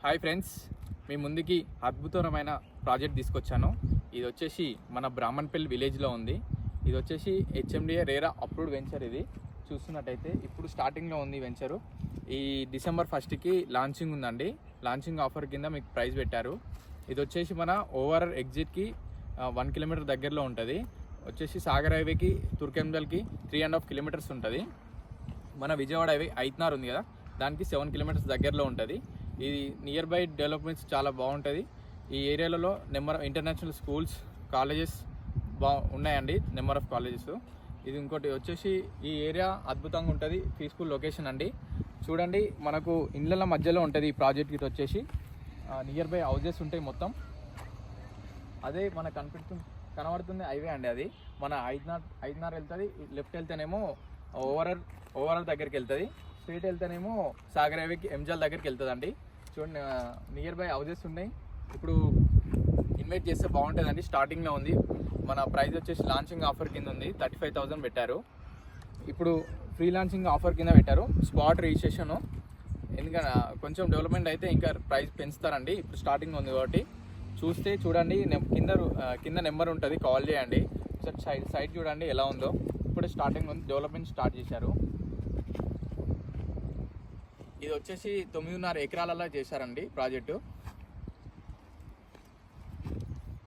Hi friends, మీ ముందుకి అద్భుతమైన project తీసుకొచ్చాను. ఇది వచ్చేసి మన బ్రాహ్మణపల్లి విలేజ్లో ఉంది. ఇది వచ్చేసి హెచ్ఎండిఏ రేరా అప్రూవ్డ్ వెంచర్. ఇది చూస్తున్నట్టయితే ఇప్పుడు స్టార్టింగ్లో ఉంది వెంచరు. ఈ డిసెంబర్ 1కి లాంచింగ్ ఉందండి. లాంచింగ్ ఆఫర్ కింద మీకు ప్రైస్ పెట్టారు. ఇది వచ్చేసి మన ఓవర్ ఎగ్జిట్కి 1 కిలోమీటర్ దగ్గరలో ఉంటుంది. వచ్చేసి సాగర్ హైవేకి తుర్కెంజల్కి 3.5 కిలోమీటర్స్ ఉంటుంది. మన విజయవాడ హైవే ఐత్నార్ ఉంది కదా, దానికి 7 కిలోమీటర్స్ దగ్గరలో ఉంటుంది. ఇది నియర్ బై డెవలప్మెంట్స్ చాలా బాగుంటుంది. ఈ ఏరియాలలో ఇంటర్నేషనల్ స్కూల్స్, కాలేజెస్ ఉన్నాయండి, నెంబర్ ఆఫ్ కాలేజెస్. ఇది ఇంకోటి వచ్చేసి ఈ ఏరియా అద్భుతంగా ఉంటుంది, పీస్ఫుల్ లొకేషన్ అండి. చూడండి, మనకు ఇళ్ళ మధ్యలో ఉంటుంది ఈ ప్రాజెక్ట్. ఇది వచ్చేసి నియర్ బై హౌజెస్ ఉంటాయి మొత్తం. అదే మనకు కనబడుతుంది హైవే అండి. అది మన ఐదున్నర వెళ్తుంది. లెఫ్ట్ వెళ్తేనేమో ఓవరాల్ దగ్గరికి వెళ్తుంది. స్ట్రీట్ వెళ్తేనేమో సాగర్ హైవేకి ఎంజల్ దగ్గరికి వెళ్తుంది అండి. చూడండి, నియర్ బై హౌజెస్ ఉన్నాయి. ఇప్పుడు ఇన్వైట్ చేస్తే బాగుంటుందండి. స్టార్టింగ్లో ఉంది. మన ప్రైస్ వచ్చేసి లాంచింగ్ ఆఫర్ కింద ఉంది, 35,000 పెట్టారు. ఇప్పుడు ఫ్రీ లాంచింగ్ ఆఫర్ కింద పెట్టారు, స్పాట్ రిజిస్ట్రేషను. ఎందుకంటే కొంచెం డెవలప్మెంట్ అయితే ఇంకా ప్రైస్ పెంచుతారండి. ఇప్పుడు స్టార్టింగ్ ఉంది కాబట్టి చూడండి, కింద నెంబర్ ఉంటుంది, కాల్ చేయండి. సైట్ చూడండి ఎలా ఉందో. ఇప్పుడు స్టార్టింగ్ ఉంది, డెవలప్మెంట్ స్టార్ట్ చేశారు. ఇది వచ్చేసి 9.5 ఎకరాలలో చేశారండి ప్రాజెక్టు.